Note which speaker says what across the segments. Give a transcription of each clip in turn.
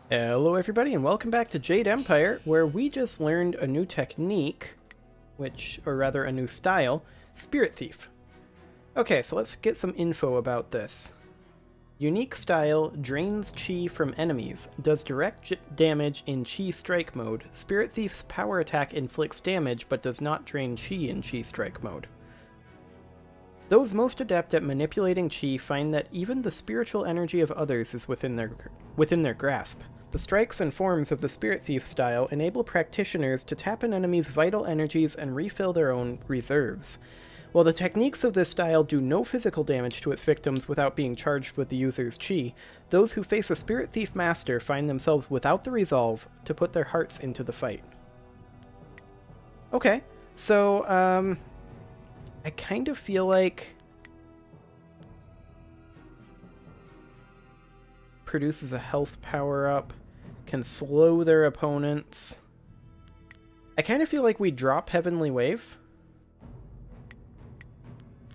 Speaker 1: Hello everybody and welcome back to Jade Empire, where we just learned a new technique, or rather a new style, Spirit Thief. Okay, so let's get some info about this. Unique style, drains chi from enemies, does direct damage in chi strike mode. Spirit Thief's power attack inflicts damage but does not drain chi in chi strike mode. Those most adept at manipulating chi find that even the spiritual energy of others is within their grasp. The strikes and forms of the Spirit Thief style enable practitioners to tap an enemy's vital energies and refill their own reserves. While the techniques of this style do no physical damage to its victims without being charged with the user's chi, those who face a Spirit Thief master find themselves without the resolve to put their hearts into the fight. Okay, so, I kind of feel like produces a health power-up, can slow their opponents. I kind of feel like we drop Heavenly Wave.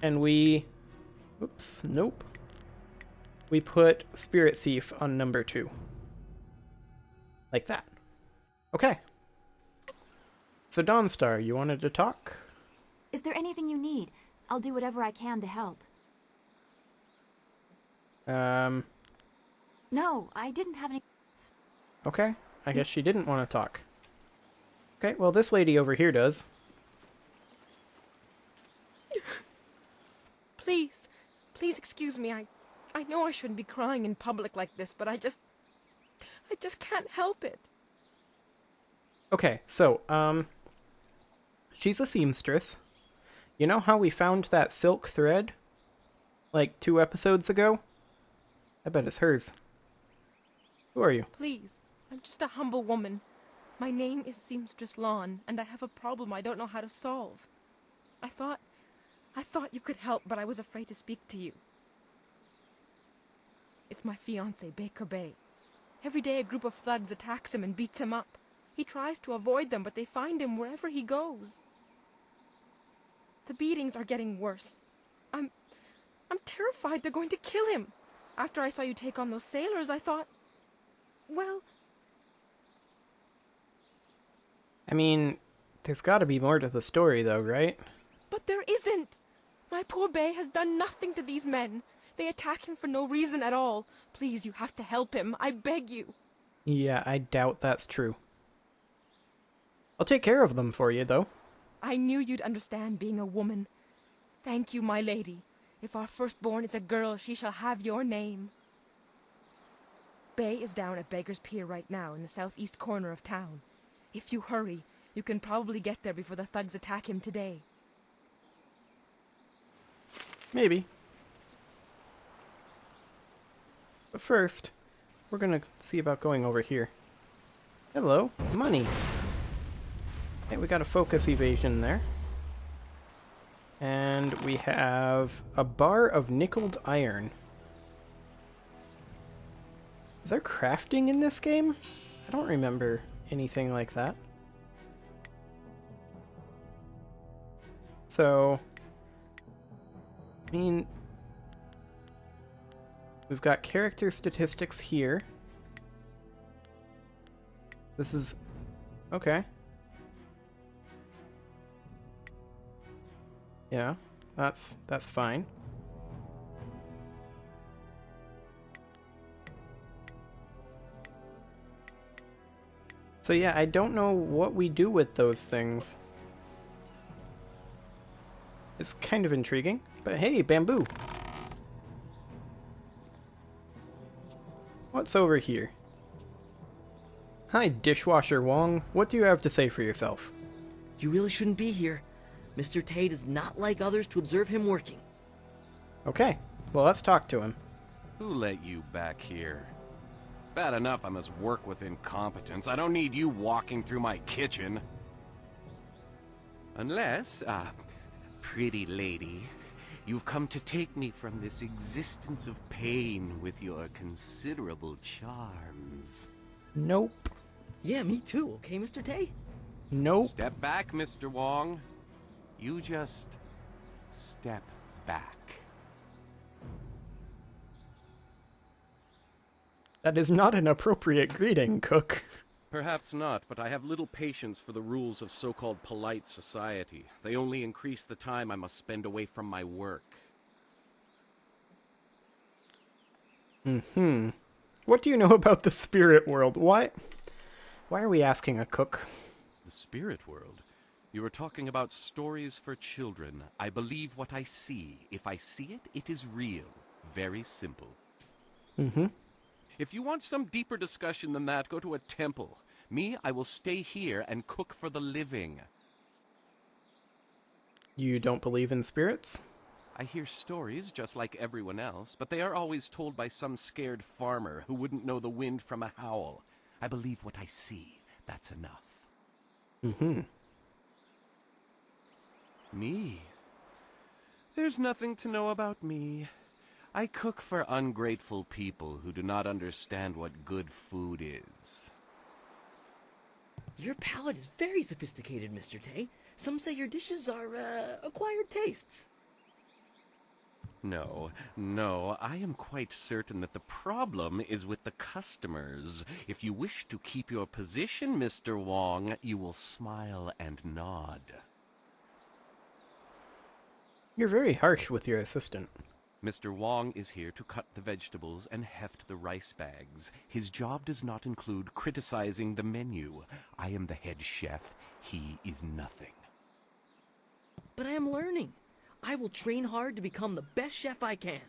Speaker 1: And we... Oops, nope. We put Spirit Thief on number 2. Like that. Okay. So Dawnstar, you wanted to talk?
Speaker 2: Is there anything you need? I'll do whatever I can to help. No, I didn't have any...
Speaker 1: Okay. I guess she didn't want to talk. Okay, well this lady over here does.
Speaker 3: Please excuse me. I know I shouldn't be crying in public like this, but I just can't help it.
Speaker 1: Okay, so, she's a seamstress. You know how we found that silk thread? Like 2 episodes ago? I bet it's hers. Who are you?
Speaker 3: Please, I'm just a humble woman. My name is Seamstress Lawn, and I have a problem I don't know how to solve. I thought you could help, but I was afraid to speak to you. It's my fiancé, Baker Bay. Every day a group of thugs attacks him and beats him up. He tries to avoid them, but they find him wherever he goes. The beatings are getting worse. I'm terrified they're going to kill him. After I saw you take on those sailors, I thought, well...
Speaker 1: I mean, there's gotta be more to the story though, right?
Speaker 3: But there isn't! My poor Bay has done nothing to these men. They attack him for no reason at all. Please, you have to help him. I beg you.
Speaker 1: Yeah, I doubt that's true. I'll take care of them for you, though.
Speaker 3: I knew you'd understand being a woman. Thank you, my lady. If our firstborn is a girl, she shall have your name. Bay is down at Beggar's Pier right now in the southeast corner of town. If you hurry, you can probably get there before the thugs attack him today.
Speaker 1: Maybe. But first, we're gonna see about going over here. Hello, money. Okay, we got a focus evasion there. And we have a bar of nickeled iron. Is there crafting in this game? I don't remember anything like that. So, I mean, we've got character statistics here. This is... okay. Yeah, that's fine. So yeah, I don't know what we do with those things. It's kind of intriguing, but hey, bamboo! What's over here? Hi, Dishwasher Wang. What do you have to say for yourself?
Speaker 4: You really shouldn't be here. Mr. Jade is not like others to observe him working.
Speaker 1: Okay, well let's talk to him.
Speaker 5: Who let you back here? Bad enough I must work with incompetence. I don't need you walking through my kitchen. Unless, pretty lady, you've come to take me from this existence of pain with your considerable charms.
Speaker 1: Nope.
Speaker 4: Yeah, me too, okay, Mr. Tay?
Speaker 1: Nope.
Speaker 5: Step back, Mr. Wong. You just step back.
Speaker 1: That is not an appropriate greeting, Cook.
Speaker 5: Perhaps not, but I have little patience for the rules of so-called polite society. They only increase the time I must spend away from my work.
Speaker 1: What do you know about the spirit world? Why are we asking a cook?
Speaker 5: The spirit world? You are talking about stories for children. I believe what I see. If I see it, it is real. Very simple. If you want some deeper discussion than that, go to a temple. Me, I will stay here and cook for the living.
Speaker 1: You don't believe in spirits?
Speaker 5: I hear stories just like everyone else, but they are always told by some scared farmer who wouldn't know the wind from a howl. I believe what I see. That's enough. Me? There's nothing to know about me. I cook for ungrateful people who do not understand what good food is.
Speaker 4: Your palate is very sophisticated, Mr. Tay. Some say your dishes are, acquired tastes.
Speaker 5: No, I am quite certain that the problem is with the customers. If you wish to keep your position, Mr. Wang, you will smile and nod.
Speaker 1: You're very harsh with your assistant.
Speaker 5: Mr. Wang is here to cut the vegetables and heft the rice bags. His job does not include criticizing the menu. I am the head chef. He is nothing.
Speaker 4: But I am learning. I will train hard to become the best chef I can.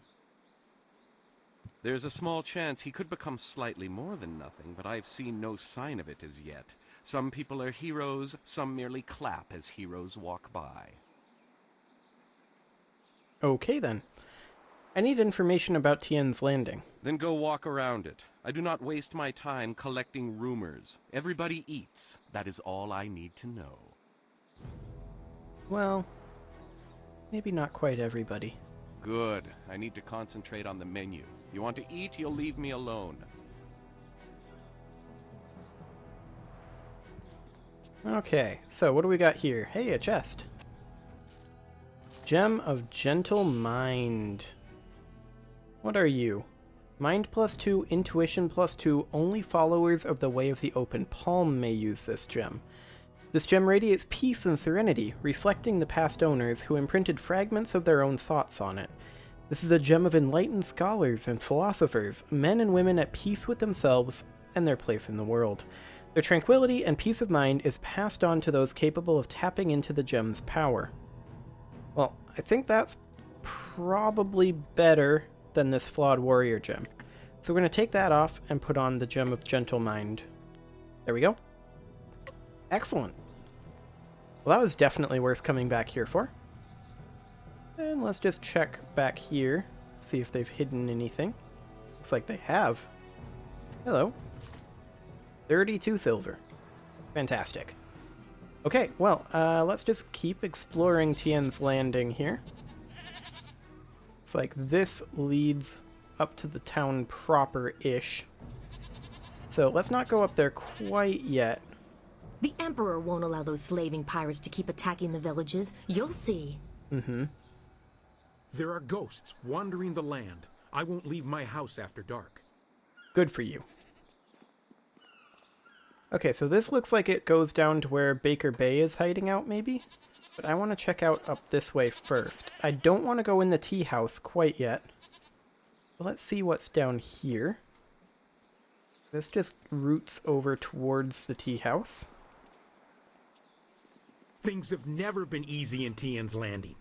Speaker 5: There's a small chance he could become slightly more than nothing, but I've seen no sign of it as yet. Some people are heroes, some merely clap as heroes walk by.
Speaker 1: Okay then. I need information about Tien's Landing.
Speaker 5: Then go walk around it. I do not waste my time collecting rumors. Everybody eats. That is all I need to know.
Speaker 1: Well, maybe not quite everybody.
Speaker 5: Good. I need to concentrate on the menu. You want to eat, you'll leave me alone.
Speaker 1: Okay, so what do we got here? Hey, a chest. Gem of Gentle Mind. What are you? Mind +2, intuition +2, only followers of the Way of the Open Palm may use this gem. This gem radiates peace and serenity, reflecting the past owners who imprinted fragments of their own thoughts on it. This is a gem of enlightened scholars and philosophers, men and women at peace with themselves and their place in the world. Their tranquility and peace of mind is passed on to those capable of tapping into the gem's power. Well, I think that's probably better than this Flawed Warrior gem. So we're going to take that off and put on the Gem of Gentle Mind. There we go. Excellent. Well, that was definitely worth coming back here for. And let's just check back here, see if they've hidden anything. Looks like they have. Hello. 32 silver. Fantastic. Okay, well, let's just keep exploring Tien's Landing here. Looks like this leads up to the town proper-ish. So let's not go up there quite yet.
Speaker 6: The Emperor won't allow those slaving pirates to keep attacking the villages. You'll see.
Speaker 7: There are ghosts wandering the land. I won't leave my house after dark.
Speaker 1: Good for you. Okay, so this looks like it goes down to where Baker Bay is hiding out, maybe? But I want to check out up this way first. I don't want to go in the tea house quite yet. But let's see what's down here. This just roots over towards the tea house.
Speaker 7: Things have never been easy in Tien's Landing.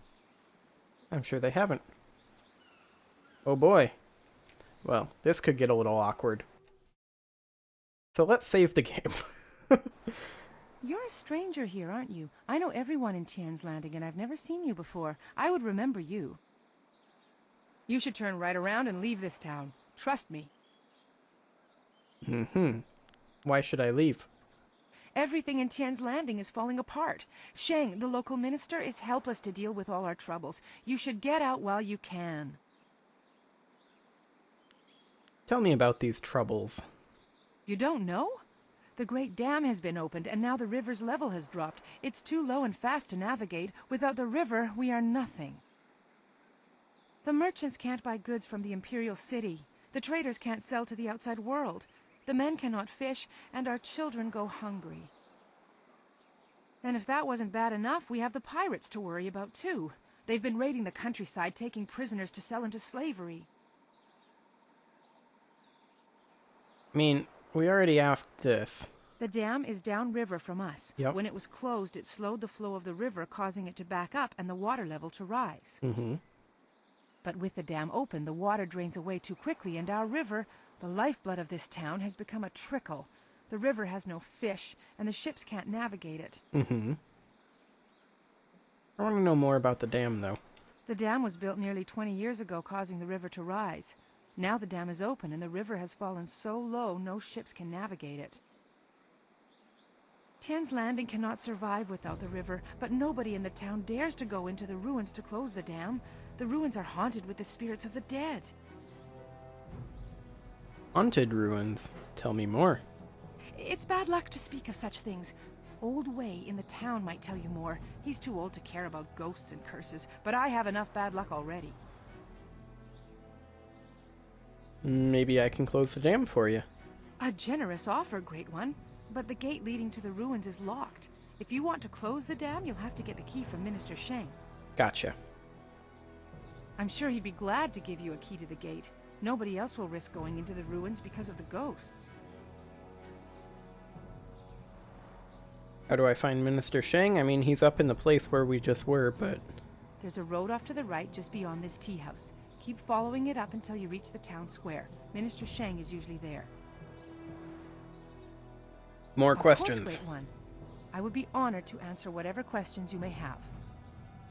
Speaker 1: I'm sure they haven't. Oh boy. Well, this could get a little awkward. So let's save the game.
Speaker 8: You're a stranger here, aren't you? I know everyone in Tien's Landing, and I've never seen you before. I would remember you. You should turn right around and leave this town. Trust me.
Speaker 1: Why should I leave?
Speaker 8: Everything in Tien's Landing is falling apart. Sheng, the local minister, is helpless to deal with all our troubles. You should get out while you can.
Speaker 1: Tell me about these troubles.
Speaker 8: You don't know? The Great Dam has been opened, and now the river's level has dropped. It's too low and fast to navigate. Without the river, we are nothing. The merchants can't buy goods from the Imperial City. The traders can't sell to the outside world. The men cannot fish, and our children go hungry. And if that wasn't bad enough, we have the pirates to worry about too. They've been raiding the countryside, taking prisoners to sell into slavery.
Speaker 1: I mean, we already asked this.
Speaker 8: The dam is downriver from us.
Speaker 1: Yep.
Speaker 8: When it was closed, it slowed the flow of the river, causing it to back up and the water level to rise.
Speaker 1: Mm-hmm.
Speaker 8: But with the dam open, the water drains away too quickly, and our river, the lifeblood of this town, has become a trickle. The river has no fish, and the ships can't navigate it.
Speaker 1: Mm-hmm. I want to know more about the dam, though.
Speaker 8: The dam was built nearly 20 years ago, causing the river to rise. Now the dam is open, and the river has fallen so low no ships can navigate it. Tien's Landing cannot survive without the river, but nobody in the town dares to go into the ruins to close the dam. The ruins are haunted with the spirits of the dead.
Speaker 1: Haunted ruins. Tell me more.
Speaker 8: It's bad luck to speak of such things. Old Wei in the town might tell you more. He's too old to care about ghosts and curses, but I have enough bad luck already.
Speaker 1: Maybe I can close the dam for you.
Speaker 8: A generous offer, Great One, but the gate leading to the ruins is locked. If you want to close the dam, you'll have to get the key from Minister Shang.
Speaker 1: Gotcha.
Speaker 8: I'm sure he'd be glad to give you a key to the gate. Nobody else will risk going into the ruins because of the ghosts.
Speaker 1: How do I find Minister Shang? I mean, he's up in the place where we just were, but...
Speaker 8: There's a road off to the right just beyond this tea house. Keep following it up until you reach the town square. Minister Shang is usually there.
Speaker 1: More
Speaker 8: Of
Speaker 1: questions.
Speaker 8: course, Great One. I would be honored to answer whatever questions you may have.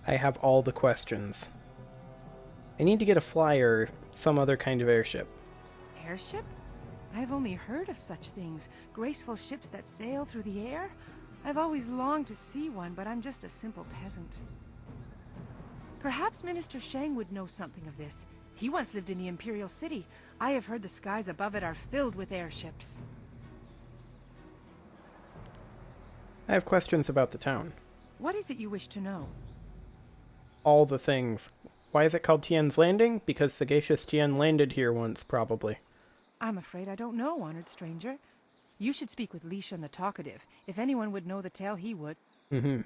Speaker 1: I have all the questions. I need to get a flyer or some other kind of airship.
Speaker 8: Airship? I've only heard of such things. Graceful ships that sail through the air? I've always longed to see one, but I'm just a simple peasant. Perhaps Minister Shang would know something of this. He once lived in the Imperial City. I have heard the skies above it are filled with airships.
Speaker 1: I have questions about the town.
Speaker 8: What is it you wish to know?
Speaker 1: All the things. Why is it called Tien's Landing? Because sagacious Tien landed here once, probably.
Speaker 8: I'm afraid I don't know, honored stranger. You should speak with Li Shun the Talkative. If anyone would know the tale, he would.
Speaker 1: Mm-hmm.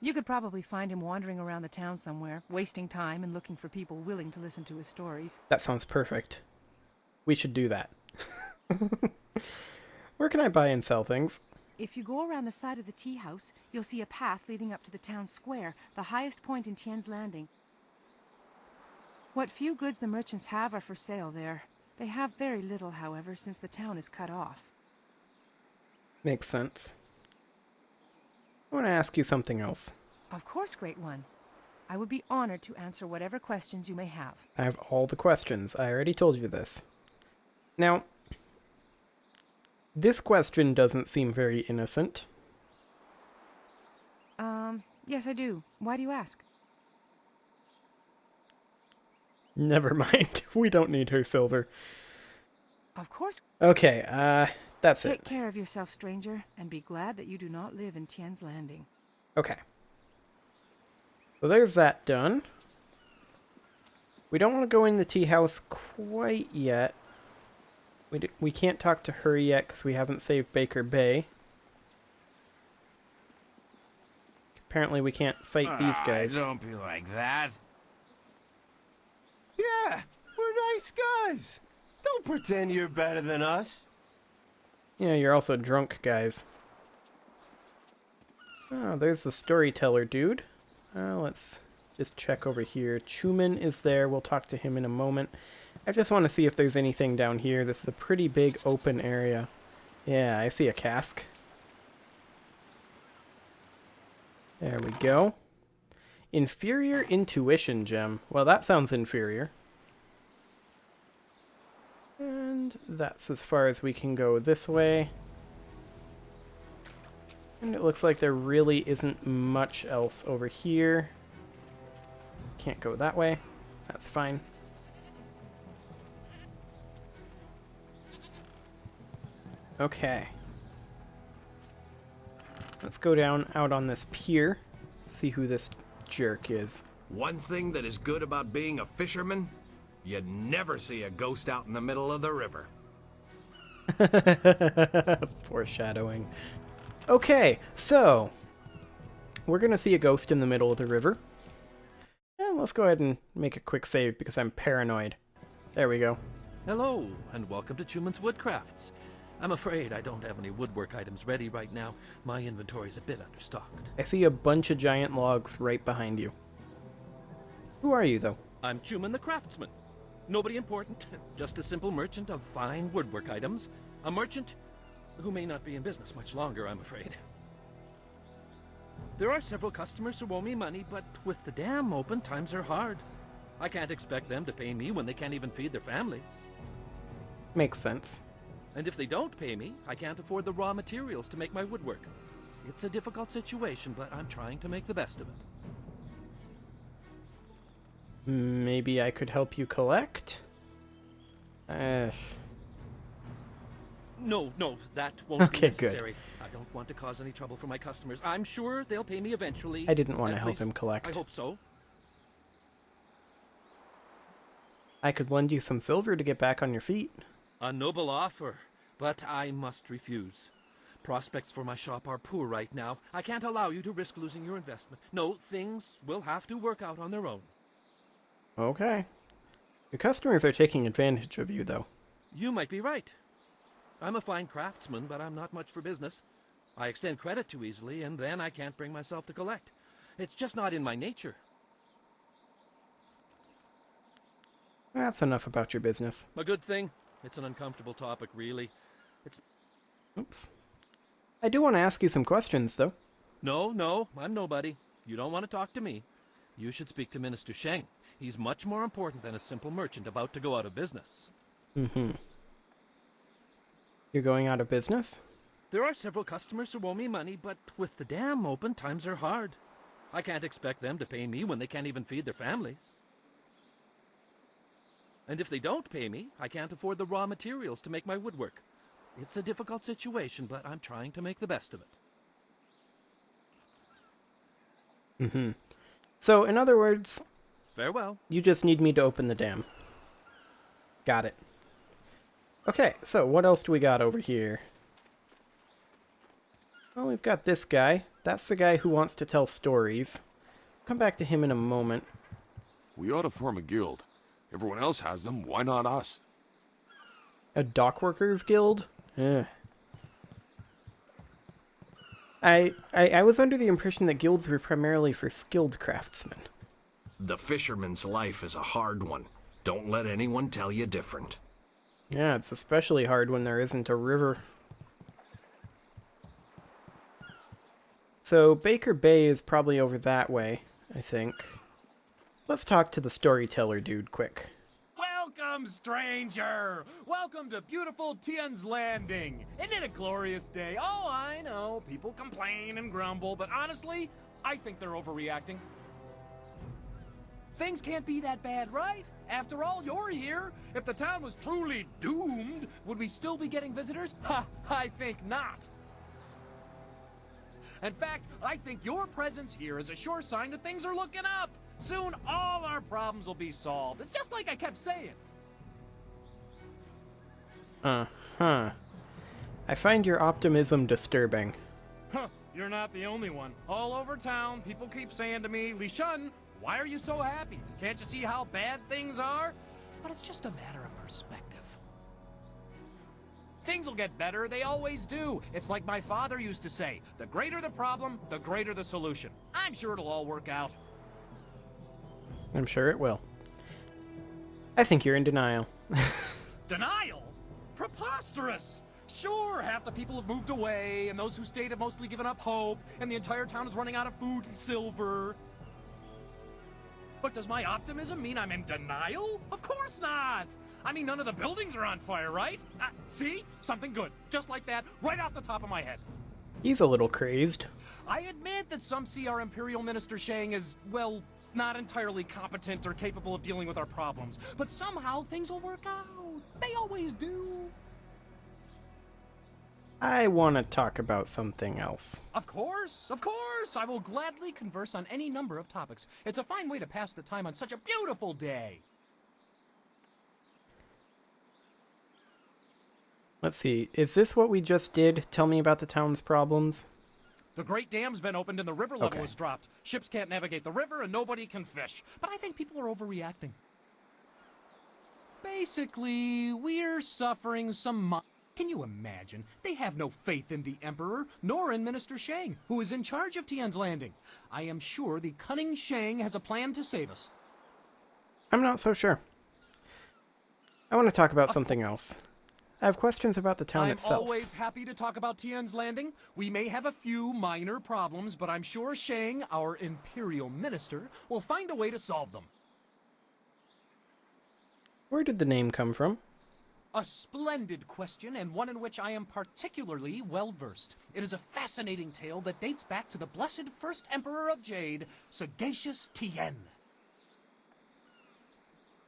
Speaker 8: You could probably find him wandering around the town somewhere, wasting time and looking for people willing to listen to his stories.
Speaker 1: That sounds perfect. We should do that. Where can I buy and sell things?
Speaker 8: If you go around the side of the tea house, you'll see a path leading up to the town square, the highest point in Tien's Landing. What few goods the merchants have are for sale there. They have very little, however, since the town is cut off.
Speaker 1: Makes sense. I want to ask you something else.
Speaker 8: Of course, Great One. I would be honored to answer whatever questions you may have.
Speaker 1: I have all the questions. I already told you this. Now, this question doesn't seem very innocent.
Speaker 8: Yes, I do. Why do you ask?
Speaker 1: Never mind. We don't need her silver.
Speaker 8: Of course.
Speaker 1: Okay, that's it.
Speaker 8: Take care of yourself, stranger, and be glad that you do not live in Tien's Landing.
Speaker 1: Okay. So there's that done. We don't want to go in the tea house quite yet. We can't talk to her yet because we haven't saved Baker Bay. Apparently we can't fight these guys.
Speaker 9: Don't be like that.
Speaker 10: Yeah, we're nice guys. Don't pretend you're better than us.
Speaker 1: Yeah, you're also drunk, guys. Oh, there's the storyteller dude. Let's just check over here. Chuman is there. We'll talk to him in a moment. I just want to see if there's anything down here. This is a pretty big open area. Yeah, I see a cask. There we go. Inferior intuition gem. Well, that sounds inferior. And that's as far as we can go this way. And it looks like there really isn't much else over here. Can't go that way. That's fine. Okay. Let's go down out on this pier. See who this jerk is.
Speaker 9: One thing that is good about being a fisherman, You never see a ghost out in the middle of the river.
Speaker 1: Foreshadowing. Okay, so we're gonna see a ghost in the middle of the river. And let's go ahead and make a quick save because I'm paranoid. There we go.
Speaker 4: Hello, and welcome to Chuman's Woodcrafts. I'm afraid I don't have any woodwork items ready right now. My inventory's a bit understocked.
Speaker 1: I see a bunch of giant logs right behind you. Who are you, though?
Speaker 4: I'm Chuman the Craftsman. Nobody important, just a simple merchant of fine woodwork items. A merchant who may not be in business much longer, I'm afraid. There are several customers who owe me money, but with the dam open, times are hard. I can't expect them to pay me when they can't even feed their families.
Speaker 1: Makes sense.
Speaker 4: And if they don't pay me, I can't afford the raw materials to make my woodwork. It's a difficult situation, but I'm trying to make the best of it.
Speaker 1: Maybe I could help you collect?
Speaker 4: No, that won't be necessary.
Speaker 1: Good.
Speaker 4: I don't want to cause any trouble for my customers. I'm sure they'll pay me eventually.
Speaker 1: I didn't want to
Speaker 4: At
Speaker 1: help
Speaker 4: least,
Speaker 1: him collect.
Speaker 4: I hope so.
Speaker 1: I could lend you some silver to get back on your feet.
Speaker 4: A noble offer, but I must refuse. Prospects for my shop are poor right now. I can't allow you to risk losing your investment. No, things will have to work out on their own.
Speaker 1: Okay. Your customers are taking advantage of you, though.
Speaker 4: You might be right. I'm a fine craftsman, but I'm not much for business. I extend credit too easily, and then I can't bring myself to collect. It's just not in my nature.
Speaker 1: That's enough about your business.
Speaker 4: A good thing. It's an uncomfortable topic, really.
Speaker 1: Oops. I do want to ask you some questions, though.
Speaker 4: No, I'm nobody. You don't want to talk to me. You should speak to Minister Sheng. He's much more important than a simple merchant about to go out of business.
Speaker 1: Mm-hmm. You're going out of business?
Speaker 4: There are several customers who owe me money, but with the dam open, times are hard. I can't expect them to pay me when they can't even feed their families. And if they don't pay me, I can't afford the raw materials to make my woodwork. It's a difficult situation, but I'm trying to make the best of it.
Speaker 1: Mm-hmm. So, in other words...
Speaker 4: Farewell.
Speaker 1: You just need me to open the dam. Got it. Okay, so what else do we got over here? Well, we've got this guy. That's the guy who wants to tell stories. Come back to him in a moment.
Speaker 11: We ought to form a guild. Everyone else has them, why not us?
Speaker 1: A dockworkers guild? Ugh. I was under the impression that guilds were primarily for skilled craftsmen.
Speaker 9: The fisherman's life is a hard one. Don't let anyone tell you different.
Speaker 1: Yeah, it's especially hard when there isn't a river. So, Baker Bay is probably over that way, I think. Let's talk to the storyteller dude quick.
Speaker 12: Welcome, stranger! Welcome to beautiful Tian's Landing! Isn't it a glorious day? Oh, I know, people complain and grumble, but honestly, I think they're overreacting. Things can't be that bad, right? After all, you're here. If the town was truly doomed, would we still be getting visitors? Ha! I think not. In fact, I think your presence here is a sure sign that things are looking up. Soon, all our problems will be solved. It's just like I kept saying.
Speaker 1: Uh-huh. I find your optimism disturbing.
Speaker 12: Huh, you're not the only one. All over town, people keep saying to me, Li Shun, why are you so happy? Can't you see how bad things are? But it's just a matter of perspective. Things will get better, they always do. It's like my father used to say, the greater the problem, the greater the solution. I'm sure it'll all work out.
Speaker 1: I'm sure it will. I think you're in denial.
Speaker 12: Denial? Preposterous! Sure, half the people have moved away, and those who stayed have mostly given up hope, and the entire town is running out of food and silver. But does my optimism mean I'm in denial? Of course not! I mean, none of the buildings are on fire, right? See? Something good. Just like that, right off the top of my head.
Speaker 1: He's a little crazed.
Speaker 12: I admit that some see our Imperial Minister Shang as, well, not entirely competent or capable of dealing with our problems. But somehow things will work out. They always do.
Speaker 1: I want to talk about something else.
Speaker 12: Of course, of course. I will gladly converse on any number of topics. It's a fine way to pass the time on such a beautiful day.
Speaker 1: Let's see. Is this what we just did? Tell me about the town's problems.
Speaker 12: The Great Dam's been opened and the river level has dropped. Ships can't navigate the river and nobody can fish. But I think people are overreacting. Basically, we're suffering some Can you imagine? They have no faith in the Emperor, nor in Minister Shang, who is in charge of Tian's Landing. I am sure the cunning Shang has a plan to save us.
Speaker 1: I'm not so sure. I want to talk about something else. I have questions about the town itself.
Speaker 12: I'm always happy to talk about Tian's Landing. We may have a few minor problems, but I'm sure Shang, our Imperial Minister, will find a way to solve them.
Speaker 1: Where did the name come from?
Speaker 12: A splendid question, and one in which I am particularly well-versed. It is a fascinating tale that dates back to the blessed first Emperor of Jade, Sagacious Tien.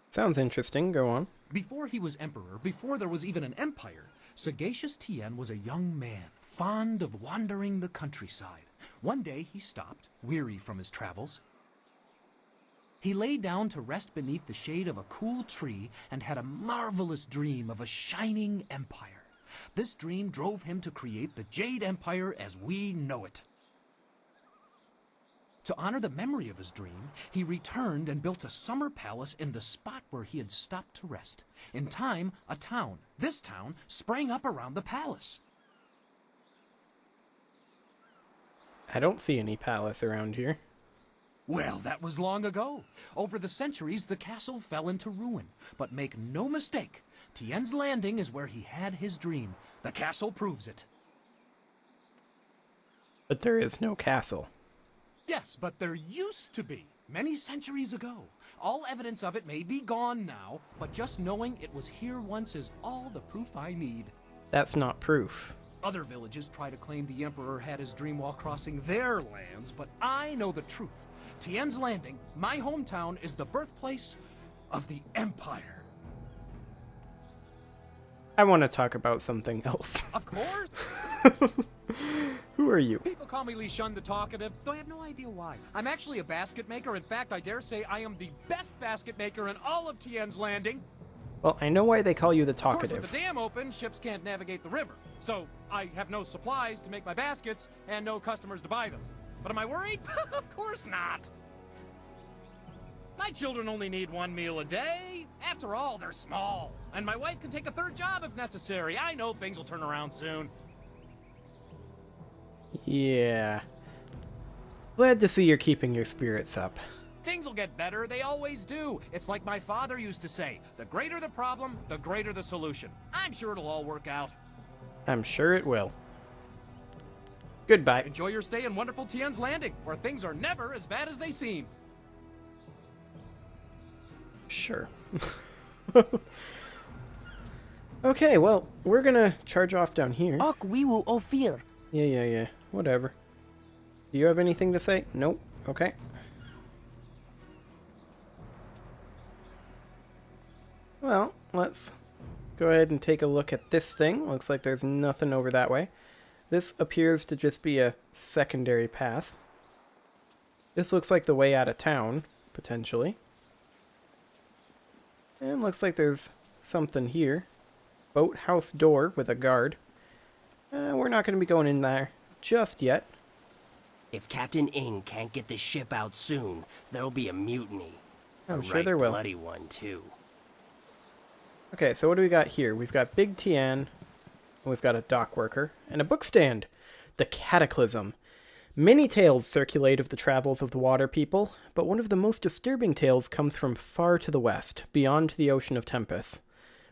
Speaker 1: Sounds interesting. Go on.
Speaker 12: Before he was emperor, before there was even an empire, Sagacious Tien was a young man, fond of wandering the countryside. One day he stopped, weary from his travels. He lay down to rest beneath the shade of a cool tree and had a marvelous dream of a shining empire. This dream drove him to create the Jade Empire as we know it. To honor the memory of his dream, he returned and built a summer palace in the spot where he had stopped to rest. In time, a town, this town, sprang up around the palace.
Speaker 1: I don't see any palace around here.
Speaker 12: Well, that was long ago. Over the centuries, the castle fell into ruin. But make no mistake, Tien's Landing is where he had his dream. The castle proves it.
Speaker 1: But there is no castle.
Speaker 12: Yes, but there used to be, many centuries ago. All evidence of it may be gone now, but just knowing it was here once is all the proof I need.
Speaker 1: That's not proof.
Speaker 12: Other villages try to claim the Emperor had his dream while crossing their lands, but I know the truth. Tien's Landing, my hometown, is the birthplace of the Empire.
Speaker 1: I want to talk about something else.
Speaker 12: Of course!
Speaker 1: Who are you?
Speaker 12: People call me Li Shun the Talkative, though I have no idea why. I'm actually a basket maker. In fact, I dare say I am the best basket maker in all of Tien's Landing.
Speaker 1: Well, I know why they call you the
Speaker 12: Of course,
Speaker 1: talkative.
Speaker 12: with the dam open, ships can't navigate the river. So, I have no supplies to make my baskets and no customers to buy them. But am I worried? Of course not. My children only need one meal a day. After all, they're small. And my wife can take a third job if necessary. I know things will turn around soon.
Speaker 1: Yeah. Glad to see you're keeping your spirits up.
Speaker 12: Things will get better. They always do. It's like my father used to say, the greater the problem, the greater the solution. I'm sure it'll all work out.
Speaker 1: I'm sure it will. Goodbye.
Speaker 12: Enjoy your stay in wonderful Tien's Landing, where things are never as bad as they seem.
Speaker 1: Sure. Okay, well, we're gonna charge off down here. Yeah. Whatever. Do you have anything to say? Nope. Okay. Well, let's go ahead and take a look at this thing. Looks like there's nothing over that way. This appears to just be a secondary path. This looks like the way out of town, potentially. And looks like there's something here. Boathouse door with a guard. We're not going to be going in there just yet.
Speaker 13: If Captain Ing can't get the ship out soon, there'll be a mutiny.
Speaker 1: I'm sure there will.
Speaker 13: A bloody one, too.
Speaker 1: Okay, so what do we got here? We've got Big Tian, we've got a dock worker, and a book stand. The Cataclysm. Many tales circulate of the travels of the water people, but one of the most disturbing tales comes from far to the west, beyond the Ocean of Tempest.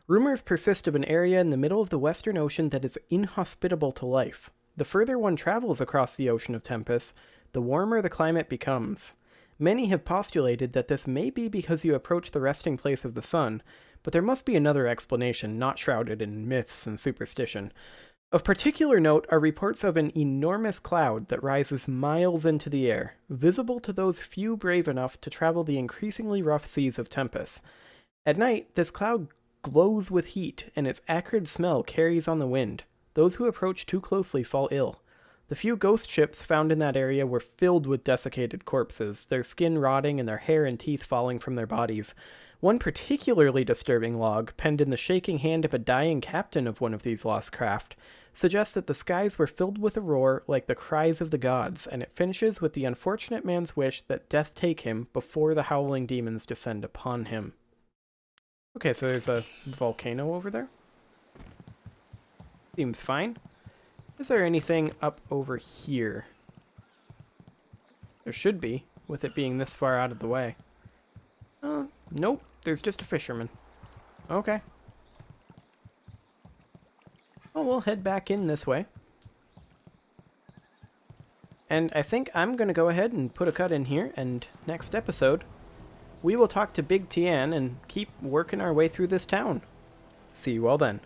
Speaker 1: Rumors persist of an area in the middle of the Western Ocean that is inhospitable to life. The further one travels across the Ocean of Tempest, the warmer the climate becomes. Many have postulated that this may be because you approach the resting place of the sun, but there must be another explanation not shrouded in myths and superstition. Of particular note are reports of an enormous cloud that rises miles into the air, visible to those few brave enough to travel the increasingly rough seas of Tempest. At night, this cloud glows with heat, and its acrid smell carries on the wind. Those who approach too closely fall ill. The few ghost ships found in that area were filled with desiccated corpses, their skin rotting and their hair and teeth falling from their bodies. One particularly disturbing log, penned in the shaking hand of a dying captain of one of these lost craft, suggests that the skies were filled with a roar like the cries of the gods, and it finishes with the unfortunate man's wish that death take him before the howling demons descend upon him. Okay, so there's a volcano over there. Seems fine. Is there anything up over here? There should be, with it being this far out of the way. Nope, there's just a fisherman. Okay. Well, we'll head back in this way. And I think I'm going to go ahead and put a cut in here, and next episode, we will talk to Big Tian and keep working our way through this town. See you all then.